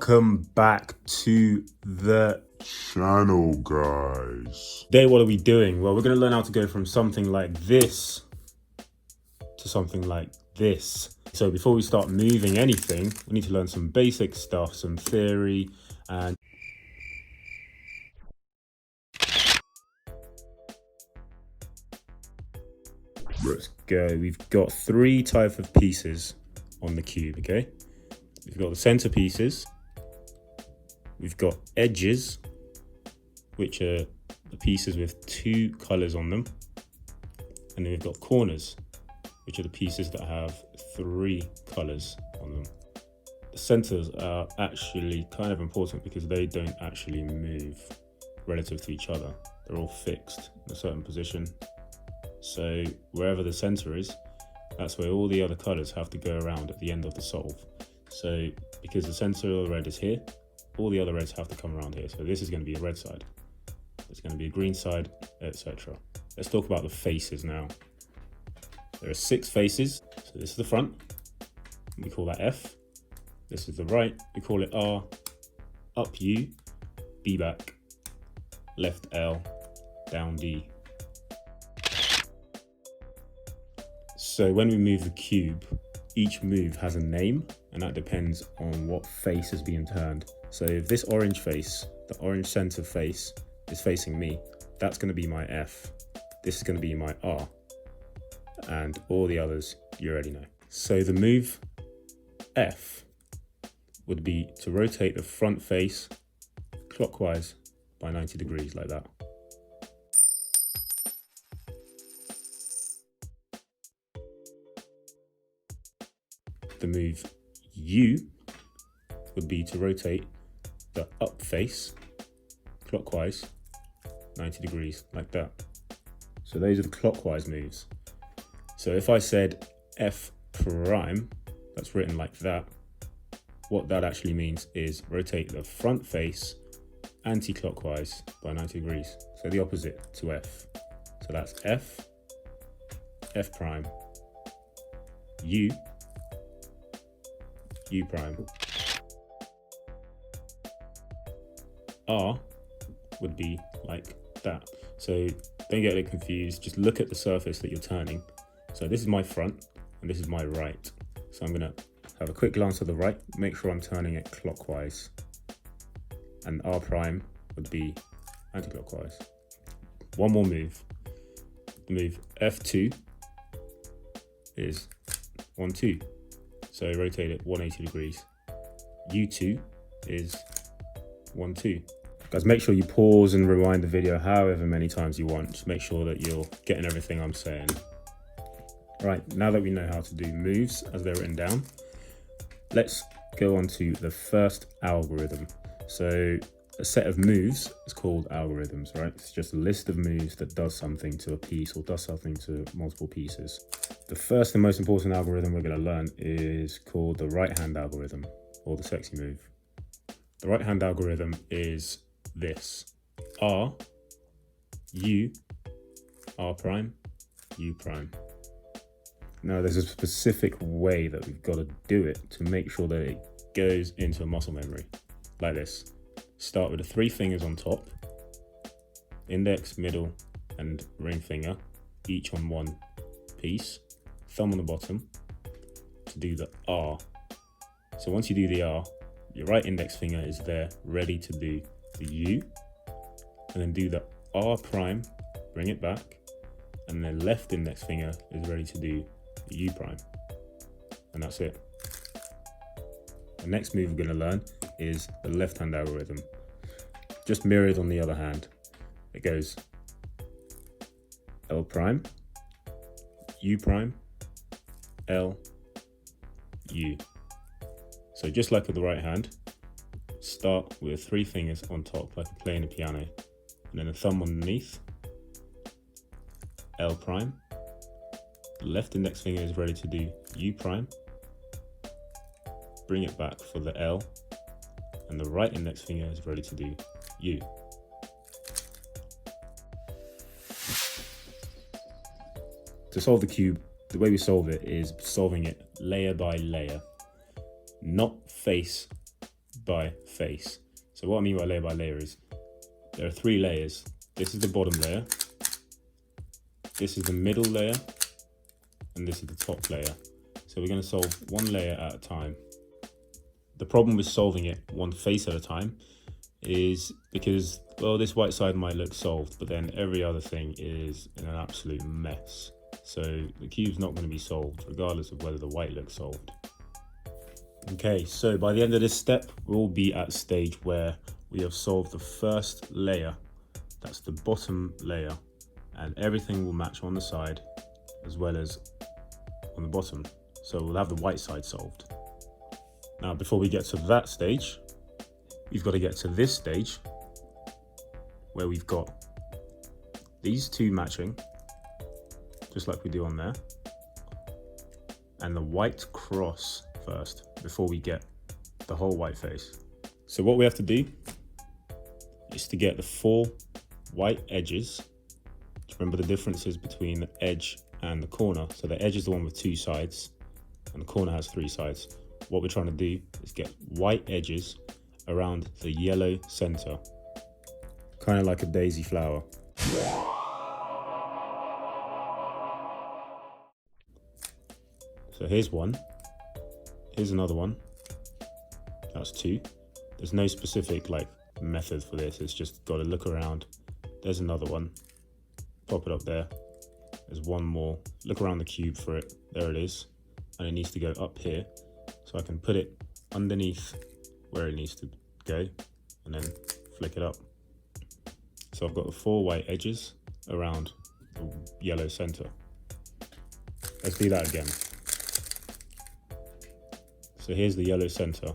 Welcome back to the channel, guys. Today, what are we doing? Well, we're going to learn how to go from something like this to something like this. So before we start moving anything, we need to learn some basic stuff, some theory, and let's go. We've got three types of pieces on the cube, okay? We've got the center pieces, we've got edges, which are the pieces with two colors on them, and then we've got corners, which are the pieces that have three colors on them. The centers are actually kind of important because they don't actually move relative to each other. They're all fixed in a certain position. So wherever the center is, that's where all the other colors have to go around at the end of the solve. So because the center of the red is here, all the other reds have to come around here. So this is going to be a red side, it's going to be a green side, etc. Let's talk about the faces now. There are 6 faces. So this is the front, we call that F. This is the right, we call it R. Up U, B back, left L, down D. So when we move the cube, each move has a name, and that depends on what face is being turned. So if this orange face, the orange center face, is facing me, that's going to be my F. This is going to be my R. And all the others, you already know. So the move F would be to rotate the front face clockwise by 90 degrees, like that. The move U would be to rotate the up face clockwise 90 degrees, like that. So those are the clockwise moves. So if I said F prime, that's written like that, what that actually means is rotate the front face anti-clockwise by 90 degrees. So the opposite to F. So that's F, F prime, U, U prime. R would be like that. So don't get it confused, just look at the surface that you're turning. So this is my front and this is my right. So I'm gonna have a quick glance to the right, make sure I'm turning it clockwise. And R prime would be anti-clockwise. One more move. The move F2 is 1, 2. So rotate it 180 degrees. U2 is 1, 2. Guys, make sure you pause and rewind the video however many times you want. Just make sure that you're getting everything I'm saying. Right, now that we know how to do moves as they're written down, let's go on to the first algorithm. So a set of moves is called algorithms, right? It's just a list of moves that does something to a piece or does something to multiple pieces. The first and most important algorithm we're going to learn is called the right-hand algorithm, or the sexy move. The right-hand algorithm is this: R, U, R prime, U prime. Now there's a specific way that we've got to do it to make sure that it goes into muscle memory, like this. Start with the 3 fingers on top, index, middle, and ring finger, each on one piece, thumb on the bottom, to do the R. So once you do the R, your right index finger is there, ready to do the U, and then do the R prime, bring it back, and then left index finger is ready to do the U prime. And that's it. The next move we're going to learn is the left-hand algorithm. Just mirrored on the other hand. It goes L prime, U prime, L, U. So just like with the right hand, start with 3 fingers on top like you're playing a piano, and then a thumb underneath, L prime. The left index finger is ready to do U prime. Bring it back for the L, and the right index finger is ready to do U. To solve the cube, the way we solve it is solving it layer by layer, not face by face. So what I mean by layer is there are 3 layers. This is the bottom layer, this is the middle layer, and this is the top layer. So we're going to solve one layer at a time. The problem with solving it one face at a time is because, well, this white side might look solved, but then every other thing is in an absolute mess. So the cube's not going to be solved regardless of whether the white looks solved. Okay, so by the end of this step, we'll be at a stage where we have solved the first layer. That's the bottom layer, and everything will match on the side as well as on the bottom. So we'll have the white side solved. Now, before we get to that stage, we've got to get to this stage where we've got these 2 matching, just like we do on there, and the white cross first before we get the whole white face. So what we have to do is to get the 4 white edges. Remember the differences between the edge and the corner. So the edge is the one with 2 sides and the corner has 3 sides. What we're trying to do is get white edges around the yellow center, kind of like a daisy flower. So here's one, here's another one, that's 2. There's no specific method for this, it's just got to look around. There's another one, pop it up there. There's one more, look around the cube for it, there it is, and it needs to go up here. So I can put it underneath where it needs to go and then flick it up. So I've got the 4 white edges around the yellow center. Let's do that again. So here's the yellow center.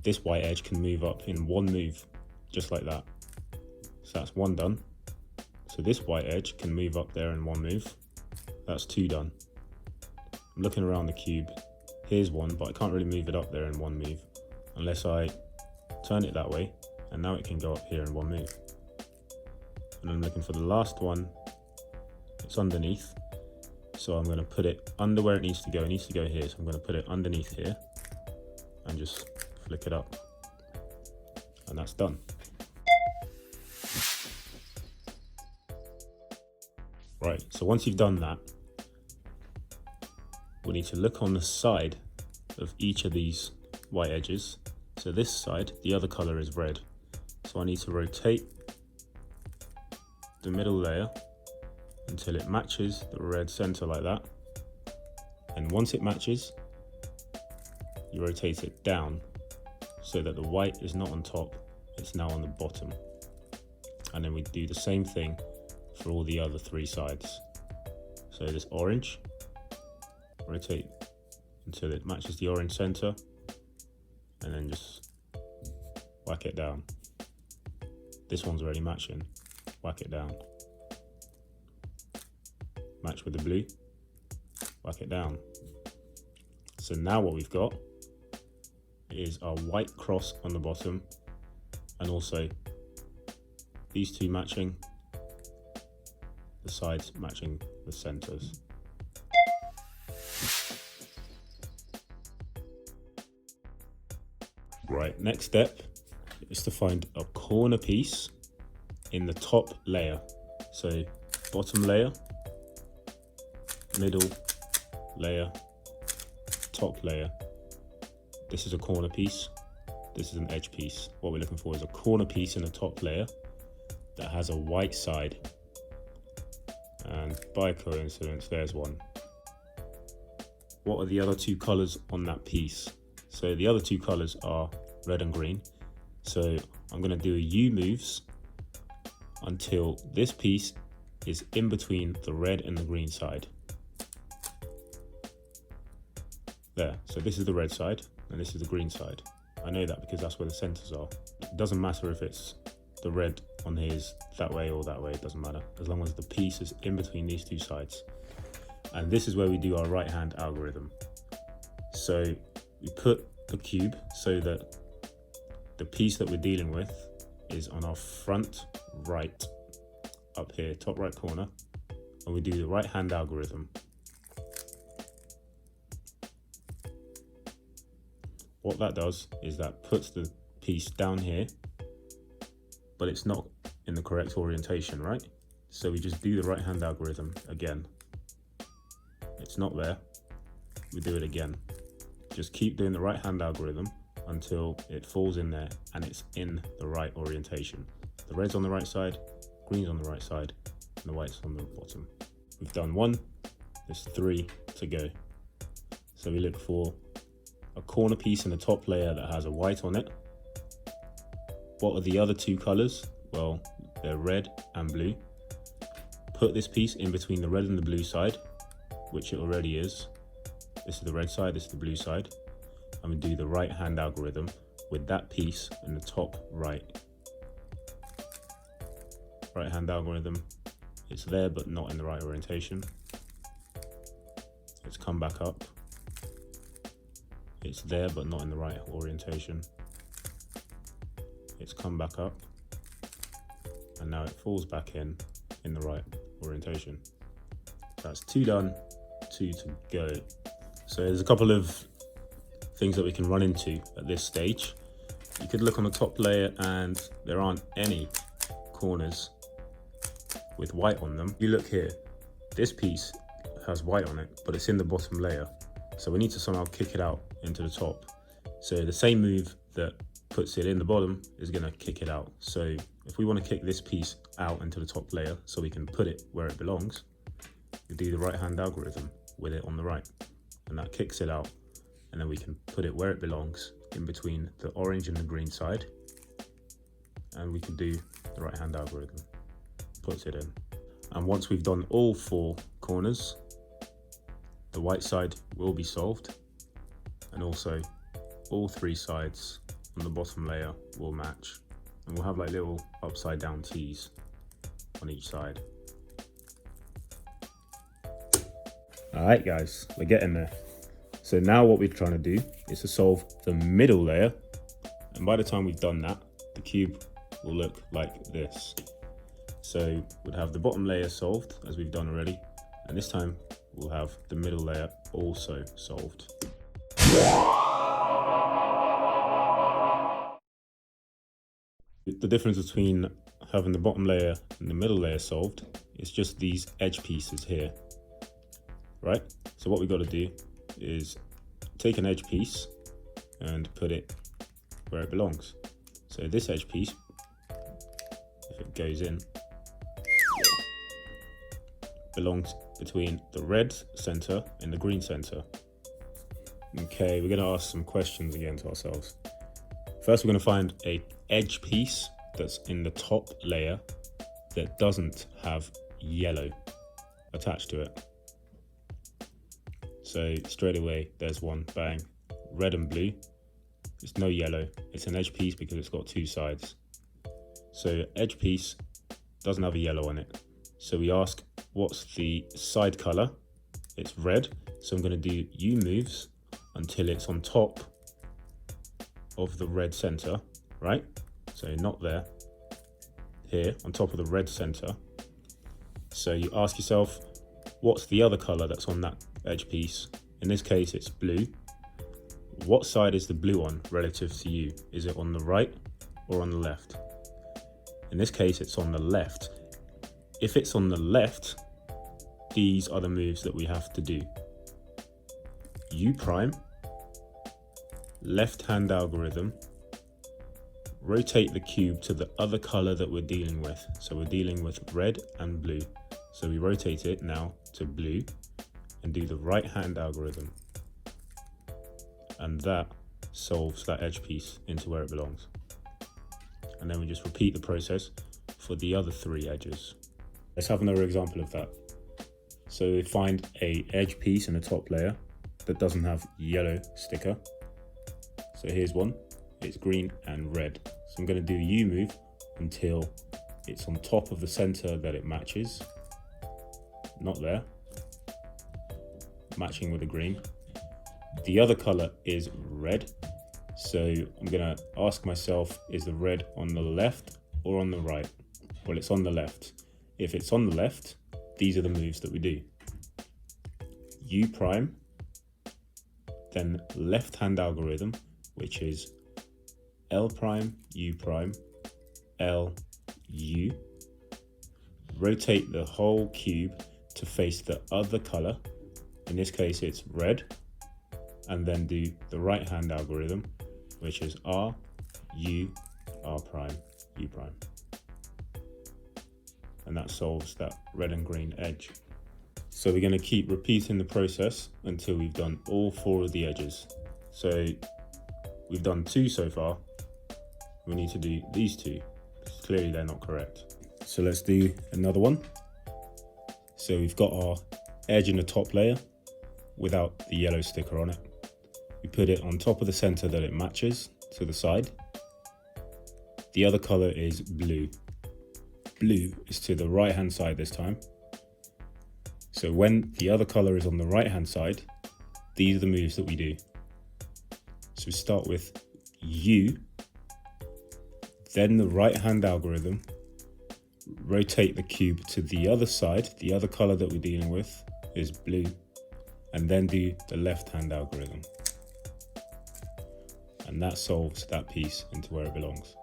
This white edge can move up in one move, just like that. So that's 1 done. So this white edge can move up there in one move. That's 2 done. I'm looking around the cube. Here's one, but I can't really move it up there in one move unless I turn it that way, and now it can go up here in one move. And I'm looking for the last one. It's underneath, so I'm going to put it under where it needs to go. It needs to go here, so I'm going to put it underneath here and just flick it up, and that's done. Right, so once you've done that, we need to look on the side of each of these white edges. So this side, the other color is red. So I need to rotate the middle layer until it matches the red center like that. And once it matches, you rotate it down so that the white is not on top, it's now on the bottom. And then we do the same thing for all the other 3 sides. So this orange, rotate until it matches the orange center, and then just whack it down. This one's already matching, whack it down. Match with the blue, whack it down. So now what we've got is our white cross on the bottom, and also these 2 matching, the sides matching the centers. Right, next step is to find a corner piece in the top layer. So bottom layer, middle layer, top layer. This is a corner piece, this is an edge piece. What we're looking for is a corner piece in the top layer that has a white side. And by coincidence, there's one. What are the other 2 colors on that piece? So the other 2 colors are red and green. So I'm going to do a U moves until this piece is in between the red and the green side. There, so this is the red side and this is the green side. I know that because that's where the centers are. It doesn't matter if it's the red on here is that way or that way, it doesn't matter, as long as the piece is in between these 2 sides. And this is where we do our right hand algorithm. So we put the cube so that the piece that we're dealing with is on our front right, up here, top right corner, and we do the right hand algorithm. what that does is that puts the piece down here, but it's not in the correct orientation, right? So we just do the right hand algorithm again. It's not there, we do it again. Just keep doing the right hand algorithm until it falls in there and it's in the right orientation. The red's on the right side, green's on the right side, and the white's on the bottom. We've done one, there's 3 to go. So we look for a corner piece in the top layer that has a white on it. What are the other 2 colors? Well, they're red and blue. Put this piece in between the red and the blue side, which it already is. This is the red side, this is the blue side. And we do the right hand algorithm with that piece in the top right. Right hand algorithm, it's there but not in the right orientation. It's come back up. It's there but not in the right orientation. It's come back up. And now it falls back in the right orientation. That's 2 done, 2 to go. So there's a couple of things that we can run into at this stage. You could look on the top layer and there aren't any corners with white on them. You look here, this piece has white on it, but it's in the bottom layer. So we need to somehow kick it out into the top. So the same move that puts it in the bottom is gonna kick it out. So if we wanna kick this piece out into the top layer so we can put it where it belongs, we do the right hand algorithm with it on the right. And that kicks it out. And then we can put it where it belongs in between the orange and the green side. And we can do the right hand algorithm, puts it in. And once we've done all 4 corners, the white side will be solved. And also all 3 sides on the bottom layer will match. And we'll have like little upside down T's on each side. All right, guys, we're getting there. So now what we're trying to do is to solve the middle layer. And by the time we've done that, the cube will look like this. So we'd have the bottom layer solved as we've done already. And this time we'll have the middle layer also solved. The difference between having the bottom layer and the middle layer solved is just these edge pieces here, right? So what we've got to do is take an edge piece and put it where it belongs. So this edge piece, if it goes in, belongs between the red center and the green center. Okay, we're going to ask some questions again to ourselves. First, we're going to find an edge piece that's in the top layer that doesn't have yellow attached to it. So straight away, there's one, bang, red and blue. It's no yellow, it's an edge piece because it's got 2 sides. So edge piece doesn't have a yellow on it. So we ask, what's the side color? It's red. So I'm gonna do U moves until it's on top of the red center, right? So not there, here, on top of the red center. So you ask yourself, what's the other color that's on that edge piece? In this case, it's blue. What side is the blue on relative to you? Is it on the right or on the left? In this case, it's on the left. If it's on the left, these are the moves that we have to do. U prime, left hand algorithm, rotate the cube to the other color that we're dealing with. So we're dealing with red and blue. So we rotate it now to blue and do the right hand algorithm. And that solves that edge piece into where it belongs. And then we just repeat the process for the other 3 edges. Let's have another example of that. So we find a edge piece in the top layer that doesn't have yellow sticker. So here's one, it's green and red. So I'm going to do the U move until it's on top of the center that it matches. Not there. Matching with the green. The other color is red. So I'm going to ask myself, is the red on the left or on the right? Well, it's on the left. If it's on the left, these are the moves that we do. U prime, then left hand algorithm which is L prime, U prime, L, U. Rotate the whole cube to face the other color. In this case, it's red. And then do the right hand algorithm, which is R, U, R prime, U prime. And that solves that red and green edge. So we're going to keep repeating the process until we've done all 4 of the edges. So we've done 2 so far. We need to do these 2. Clearly they're not correct. So let's do another one. So we've got our edge in the top layer without the yellow sticker on it. We put it on top of the center that it matches to the side. The other color is blue. Blue is to the right hand side this time. So when the other color is on the right hand side, these are the moves that we do. So we start with U, then the right hand algorithm, rotate the cube to the other side, the other color that we're dealing with is blue, and then do the left hand algorithm. And that solves that piece into where it belongs.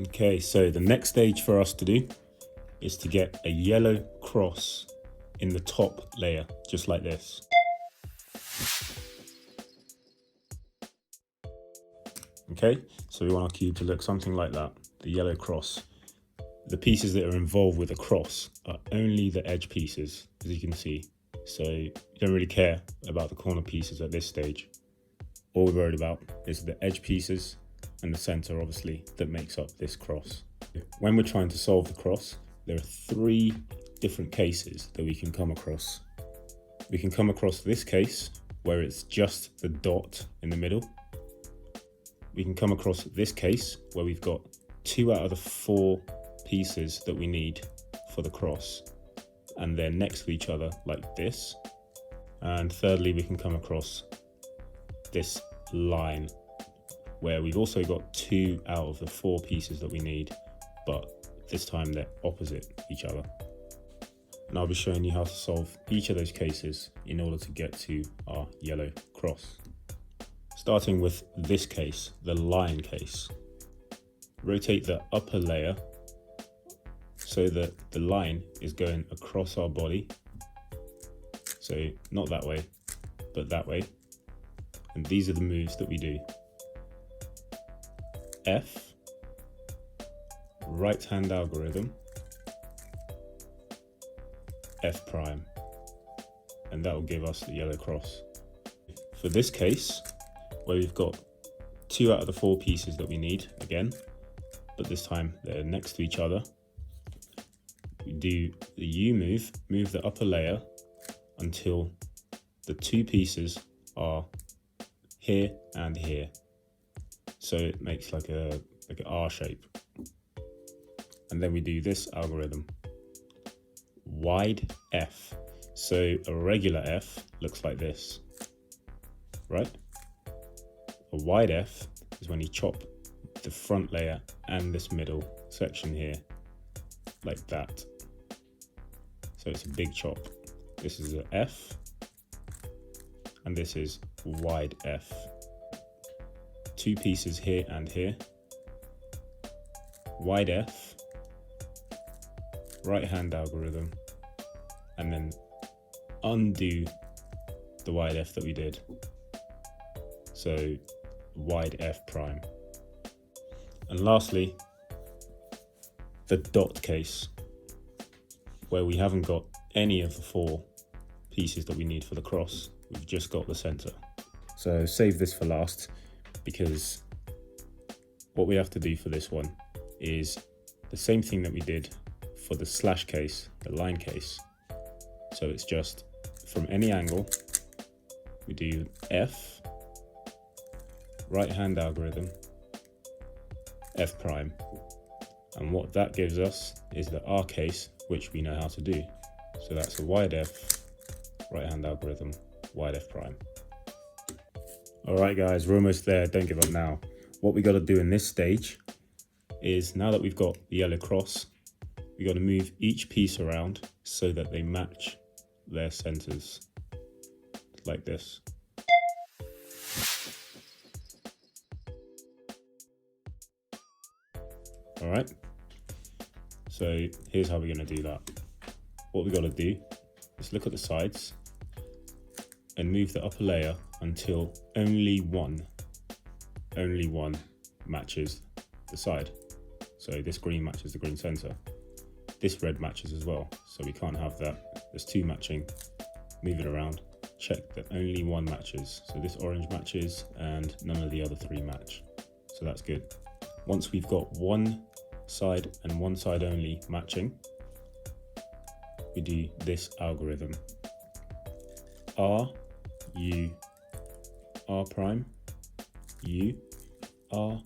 Okay, so the next stage for us to do is to get a yellow cross in the top layer, just like this. Okay, so we want our cube to look something like that, the yellow cross. The pieces that are involved with a cross are only the edge pieces, as you can see. So you don't really care about the corner pieces at this stage. All we're worried about is the edge pieces and the center, obviously, that makes up this cross. When we're trying to solve the cross, there are 3 different cases that we can come across. We can come across this case where it's just the dot in the middle. We can come across this case where we've got 2 out of the 4 pieces that we need for the cross, and they're next to each other like this. And thirdly, we can come across this line where we've also got 2 out of the 4 pieces that we need, but this time they're opposite each other. And I'll be showing you how to solve each of those cases in order to get to our yellow cross. Starting with this case, the line case. Rotate the upper layer so that the line is going across our body. So not that way, but that way. And these are the moves that we do. F, right hand algorithm, F prime, and that will give us the yellow cross. For this case, where we've got 2 out of the 4 pieces that we need again, but this time they're next to each other, we do the U move, move the upper layer until the 2 pieces are here and here. So it makes like an R shape. And then we do this algorithm, wide F. So a regular F looks like this, right? A wide F is when you chop the front layer and this middle section here, like that. So it's a big chop. This is an F, and this is wide F. 2 pieces here and here. Wide F, right hand algorithm, and then undo the wide F that we did. So wide F prime. And lastly, the dot case, where we haven't got any of the 4 pieces that we need for the cross. We've just got the center. So save this for last, because what we have to do for this one is the same thing that we did for the slash case, the line case. So it's just from any angle, we do F, right hand algorithm, F prime. And what that gives us is the R case, which we know how to do. So that's a wide F, right hand algorithm, wide F prime. All right guys, we're almost there, don't give up now. What we got to do in this stage is, now that we've got the yellow cross, we got to move each piece around so that they match their centers, like this. All right. So here's how we're going to do that. What we got to do is look at the sides and move the upper layer until only one matches the side. So this green matches the green center. This red matches as well. So we can't have that. There's two matching. Move it around. Check that only one matches. So this orange matches and none of the other three match. So that's good. Once we've got one side and one side only matching, we do this algorithm. R, U, R prime, U, R,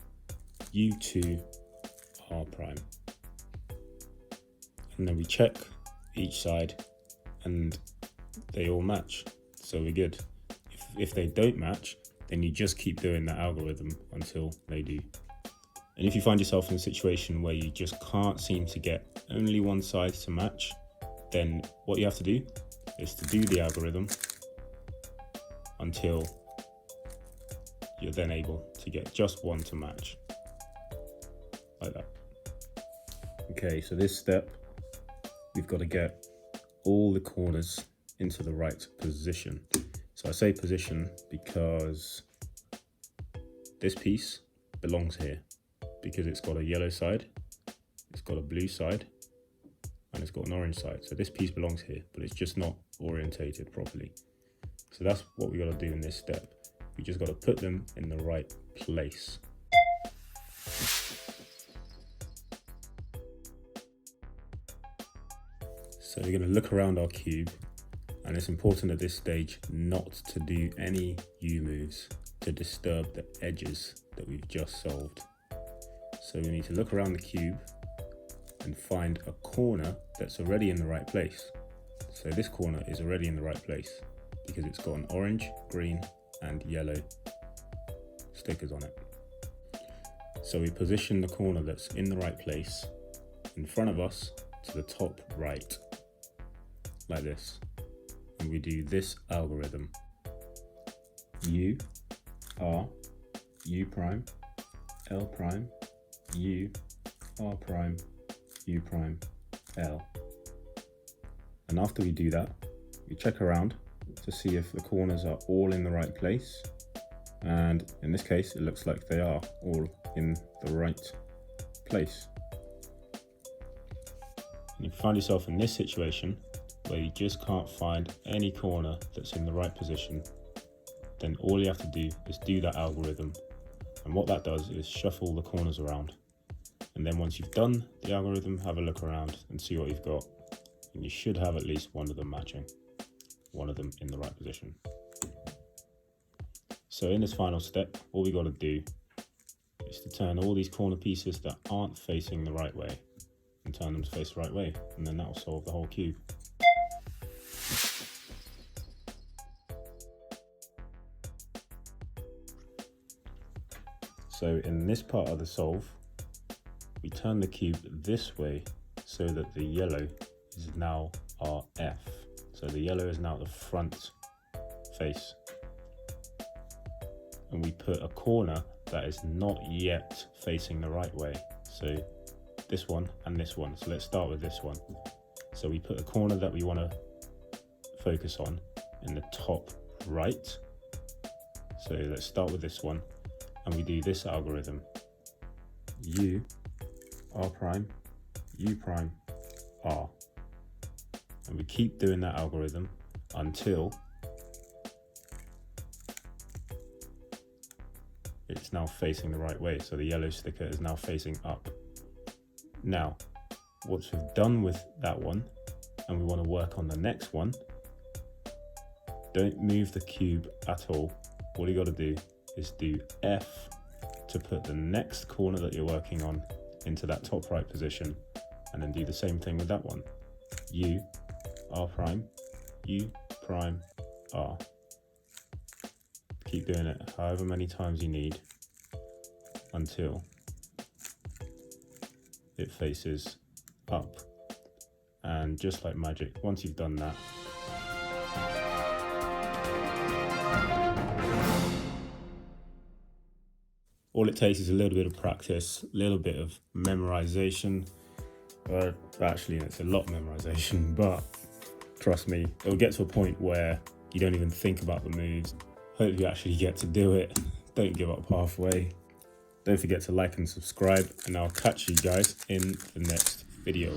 U2, R prime. And then we check each side and they all match. So we're good. If they don't match, then you just keep doing that algorithm until they do. And if you find yourself in a situation where you just can't seem to get only one side to match, then what you have to do is to do the algorithm until you're then able to get just one to match, like that. Okay, so this step, we've got to get all the corners into the right position. So I say position because this piece belongs here, because it's got a yellow side, it's got a blue side, and it's got an orange side. So this piece belongs here, but it's just not orientated properly. So that's what we got to do in this step. We just got to put them in the right place. So we're going to look around our cube, and it's important at this stage not to do any U moves to disturb the edges that we've just solved. So we need to look around the cube and find a corner that's already in the right place. So this corner is already in the right place because it's got an orange, green, and yellow stickers on it. So we position the corner that's in the right place in front of us to the top right, like this. And we do this algorithm. U, R, U prime, L prime, U, R prime, U prime, L. And after we do that, we check around to see if the corners are all in the right place. And in this case, it looks like they are all in the right place. And if you find yourself in this situation where you just can't find any corner that's in the right position, then all you have to do is do that algorithm. And what that does is shuffle the corners around. And then once you've done the algorithm, have a look around and see what you've got. And you should have at least one of them matching, one of them in the right position. So in this final step, all we got to do is to turn all these corner pieces that aren't facing the right way and turn them to face the right way. And then that will solve the whole cube. So in this part of the solve, we turn the cube this way so that the yellow is now our F. So the yellow is now the front face. And we put a corner that is not yet facing the right way. So this one and this one. So let's start with this one. So we put a corner that we want to focus on in the top right. So let's start with this one. And we do this algorithm. U, R prime, U prime, R. And we keep doing that algorithm until it's now facing the right way. So the yellow sticker is now facing up. Now, once we've done with that one and we want to work on the next one, don't move the cube at all. All you got to do is do F to put the next corner that you're working on into that top right position, and then do the same thing with that one. U, R prime, U prime, R. Keep doing it however many times you need until it faces up. And just like magic, once you've done that, All it takes is a little bit of practice, a little bit of memorization. Actually, it's a lot of memorization, but trust me, it'll get to a point where you don't even think about the moves. Hope you actually get to do it. Don't give up halfway. Don't forget to like and subscribe, and I'll catch you guys in the next video.